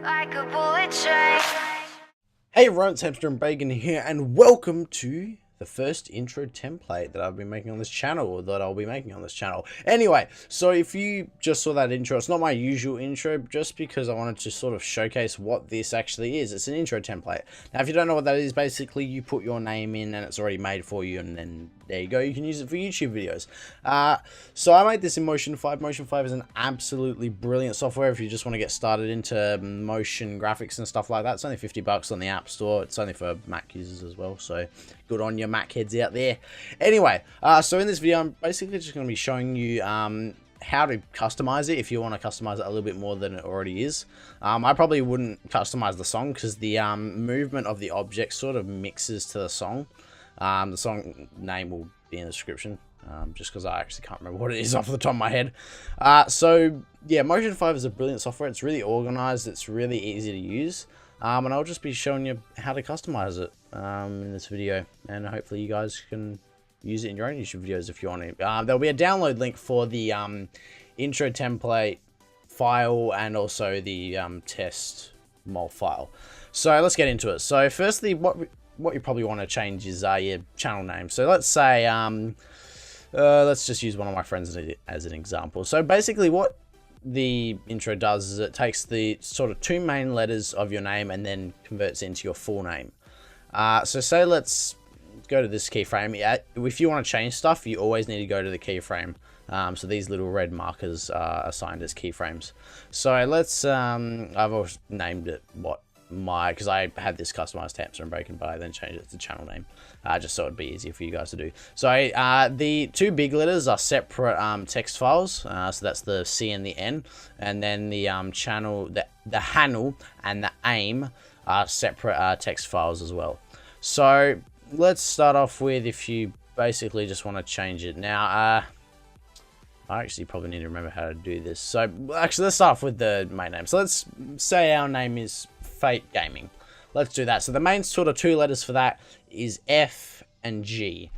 like a bullet train. Hey everyone, it's Hamster and Bacon here, and welcome to the first intro template that I've been making on this channel, or that I'll be making on this channel. Anyway, so if you just saw that intro, it's not my usual intro, just because I wanted to sort of showcase what this actually is. It's an intro template. Now, if you don't know what that is, basically you put your name in and it's already made for you, and then there you go, you can use it for YouTube videos. So I made this in Motion 5. Motion 5 is an absolutely brilliant software if you just want to get started into motion graphics and stuff like that. It's only 50 bucks on the App Store. It's only for Mac users as well, so good on your Mac heads out there. Anyway, so in this video, I'm basically just going to be showing you how to customize it if you want to customize it a little bit more than it already is. I probably wouldn't customize the song because the movement of the object sort of mixes to the song. The song name will be in the description, just because I actually can't remember what it is off the top of my head. So yeah, Motion 5 is a brilliant software. It's really organized. It's really easy to use. And I'll just be showing you how to customize it in this video, and hopefully you guys can use it in your own YouTube videos if you want to. There'll be a download link for the intro template file and also the test mol file. So let's get into it. So firstly, what you probably want to change is your channel name. So let's say let's just use one of my friends as an example. So basically what the intro does is it takes the sort of two main letters of your name and then converts it into your full name. So say let's go to this keyframe. If you want to change stuff, you always need to go to the keyframe. So these little red markers are assigned as keyframes. So let's I've always named it because I had this customized Hamster and Bacon, but I then changed it to channel name, just so it'd be easier for you guys to do. So the two big letters are separate text files, so that's the C and the N, and then the channel, the handle and the aim are separate text files as well. So let's start off with, if you basically just want to change it now. I actually probably need to remember how to do this. So actually, let's start off with the main name. So let's say our name is Fate Gaming. Let's do that. So the main sort of two letters for that is F and G.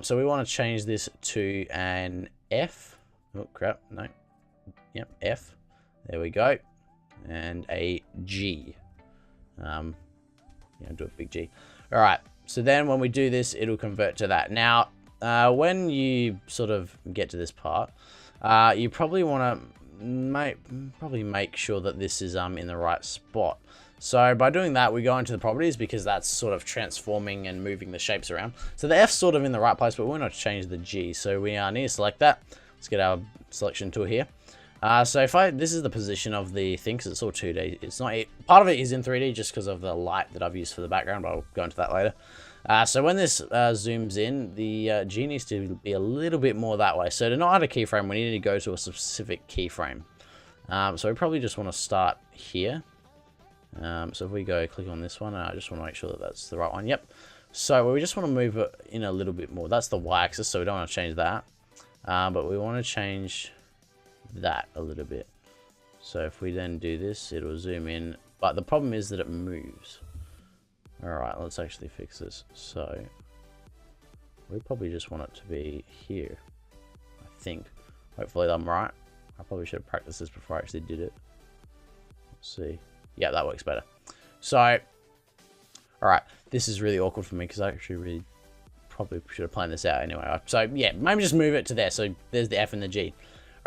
So we want to change this to an F. Oh crap, no. Yep, F. There we go. And a G. Yeah, do a big G. All right. So then when we do this, it'll convert to that. Now, when you sort of get to this part, you probably want to make sure that this is in the right spot. So by doing that, we go into the properties, because that's sort of transforming and moving the shapes around. So the F's sort of in the right place, but we're not to change the G. So we need to select that. Let's get our selection tool here. So if this is the position of the thing, because it's all 2D. It's not, part of it is in 3D just because of the light that I've used for the background, but I'll go into that later. So when this zooms in, the G needs to be a little bit more that way. So to not add a keyframe, we need to go to a specific keyframe. So we probably just want to start here. So if we go click on this one, I just want to make sure that that's the right one. Yep. So we just want to move it in a little bit more. That's the y-axis, so we don't want to change that. But we want to change that a little bit. So if we then do this, it'll zoom in. But the problem is that it moves. Alright, let's actually fix this. So we probably just want it to be here, I think. Hopefully I'm right. I probably should have practiced this before I actually did it. Let's see. Yeah, that works better. So, alright, this is really awkward for me because I actually really probably should have planned this out anyway. So yeah, maybe just move it to there. So there's the F and the G.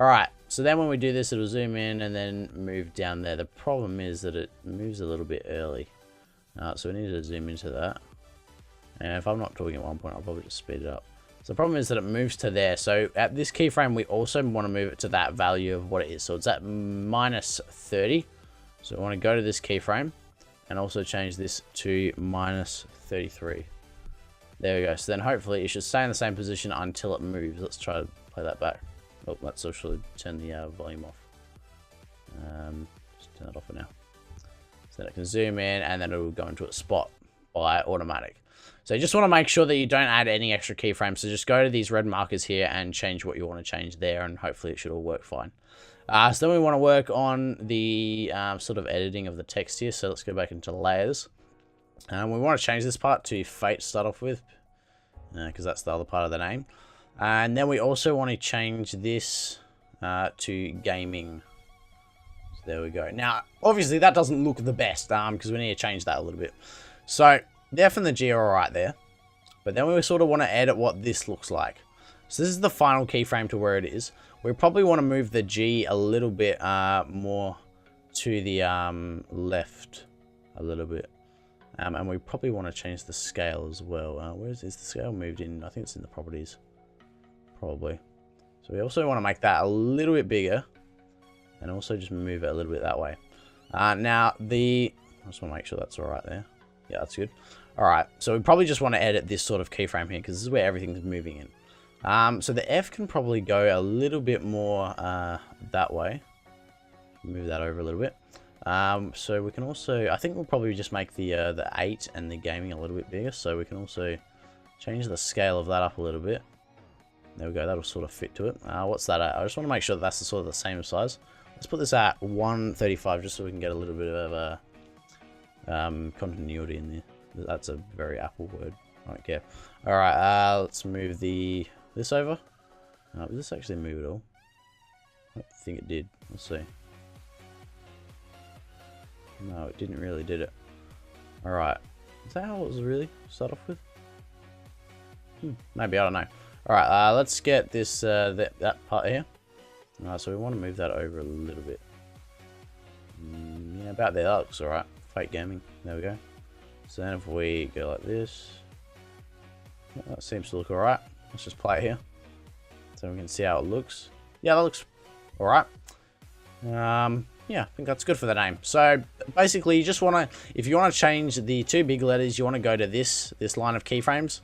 Alright, so then when we do this, it'll zoom in and then move down there. The problem is that it moves a little bit early. So we need to zoom into that. And if I'm not talking at one point, I'll probably just speed it up. So the problem is that it moves to there. So at this keyframe, we also want to move it to that value of what it is. So it's at minus 30. So I want to go to this keyframe and also change this to minus 33. There we go. So then hopefully it should stay in the same position until it moves. Let's try to play that back. Oh, let's actually turn the volume off. Just turn that off for now. So then it can zoom in and then it will go into a spot by automatic. So you just want to make sure that you don't add any extra keyframes. So just go to these red markers here and change what you want to change there, and hopefully it should all work fine. So then we want to work on the sort of editing of the text here. So let's go back into layers. We want to change this part to Fate to start off with, because that's the other part of the name. And then we also want to change this to gaming. So There we go. Now, obviously, that doesn't look the best, because we need to change that a little bit. So, the F and the G are alright there. But then we sort of want to edit what this looks like. So, this is the final keyframe to where it is. We probably want to move the G a little bit more to the left a little bit. And we probably want to change the scale as well. Where is the scale moved in? I think it's in the properties. Probably. So we also want to make that a little bit bigger. And also just move it a little bit that way. Now, I just want to make sure that's alright there. Yeah, that's good. Alright, so we probably just want to edit this sort of keyframe here, because this is where everything's moving in. So the F can probably go a little bit more that way. Move that over a little bit. So we can also, I think we'll probably just make the 8 and the gaming a little bit bigger. So we can also change the scale of that up a little bit. There we go, that'll sort of fit to it. What's that at? I just want to make sure that that's sort of the same size. Let's put this at 135 just so we can get a little bit of continuity in there. That's a very Apple word. I don't care. Alright, let's move this over. Did this actually move at all? I don't think it did. Let's see. No, it didn't really, did it? Alright. Is that how it was really start off with? Maybe, I don't know. Alright, let's get this that part here. So we want to move that over a little bit. Yeah, about there. That looks alright. Fake gaming. There we go. So then if we go like this, that seems to look alright. Let's just play it here, so we can see how it looks. Yeah, that looks alright. Yeah, I think that's good for the name. So basically, you just want to, if you want to change the 2 big letters, you want to go to this line of keyframes.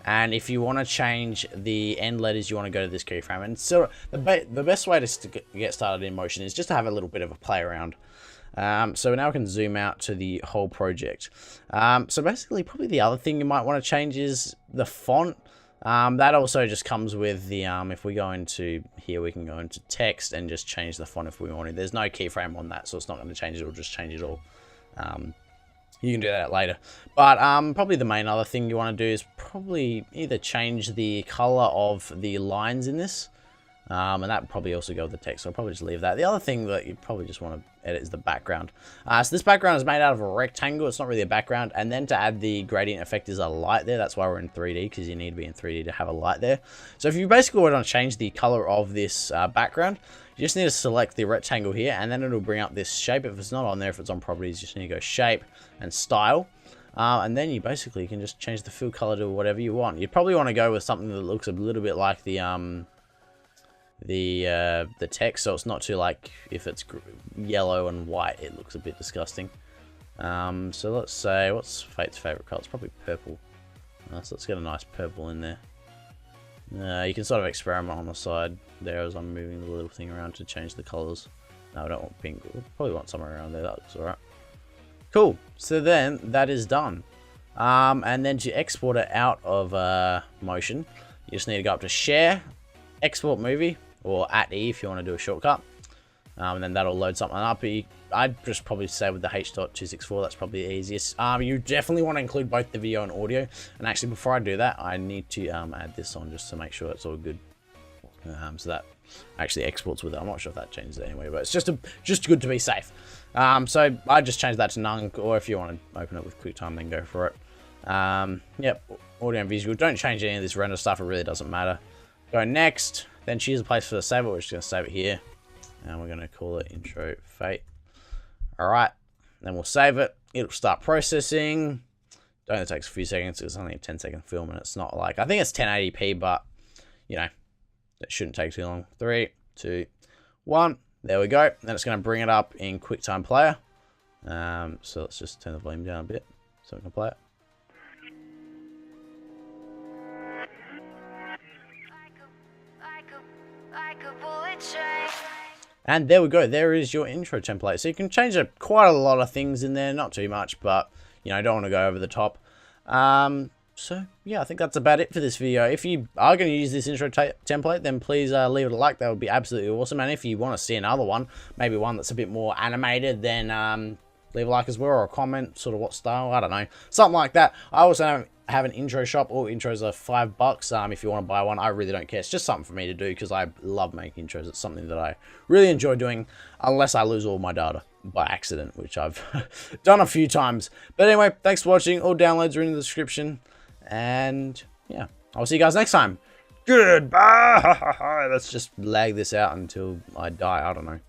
And if you want to change the end letters, you want to go to this keyframe. And so the best way to get started in Motion is just to have a little bit of a play around. So now we can zoom out to the whole project. So basically, probably the other thing you might want to change is the font. That also just comes with the, if we go into here, we can go into text and just change the font if we want to. There's no keyframe on that, so it's not going to change it, it'll just change it all. You can do that later. But probably the main other thing you want to do is probably either change the color of the lines in this. And that would probably also go with the text, so I'll probably just leave that. The other thing that you probably just want to edit is the background. So this background is made out of a rectangle. It's not really a background. And then to add the gradient effect is a light there. That's why we're in 3D, because you need to be in 3D to have a light there. So if you basically want to change the color of this background, you just need to select the rectangle here, and then it'll bring up this shape. If it's not on there, if it's on properties, you just need to go shape and style. And then you basically can just change the fill color to whatever you want. You'd probably want to go with something that looks a little bit like the text, so it's not too, like, if it's yellow and white, it looks a bit disgusting. So let's say, what's Fate's favorite color? It's probably purple. So let's get a nice purple in there. You can sort of experiment on the side there as I'm moving the little thing around to change the colors. No, I don't want pink. We'll probably want somewhere around there. That looks alright. Cool. So then that is done. And then to export it out of Motion, you just need to go up to Share, Export Movie, or @E if you want to do a shortcut. And then that'll load something up. I'd just probably say with the H.264, that's probably the easiest. You definitely want to include both the video and audio. And actually, before I do that, I need to add this on just to make sure it's all good. So that actually exports with it. I'm not sure if that changes it anyway, but it's just good to be safe. So I just changed that to none, or if you want to open it with QuickTime, then go for it. Yep, audio and visual. Don't change any of this render stuff. It really doesn't matter. Go next. Then choose a place for the save it. We're just going to save it here. And we're going to call it Intro Fate. Alright. Then we'll save it. It'll start processing. It only takes a few seconds. It's only a 10-second film. And it's not like... I think it's 1080p, but... You know. It shouldn't take too long. 3, 2, 1. There we go. Then it's going to bring it up in QuickTime Player. So let's just turn the volume down a bit. So we can play it. And there we go. There is your intro template. So you can change quite a lot of things in there. Not too much, but, you know, don't want to go over the top. So, yeah, I think that's about it for this video. If you are going to use this intro template, then please leave it a like. That would be absolutely awesome. And if you want to see another one, maybe one that's a bit more animated, then leave a like as well, or a comment, sort of what style, I don't know. Something like that. I also have an intro shop. All intros are $5. If you want to buy one, I really don't care. It's just something for me to do because I love making intros. It's something that I really enjoy doing, unless I lose all my data by accident, which I've done a few times. But anyway, thanks for watching. All downloads are in the description. And yeah, I'll see you guys next time. Goodbye. Let's just lag this out until I die. I don't know.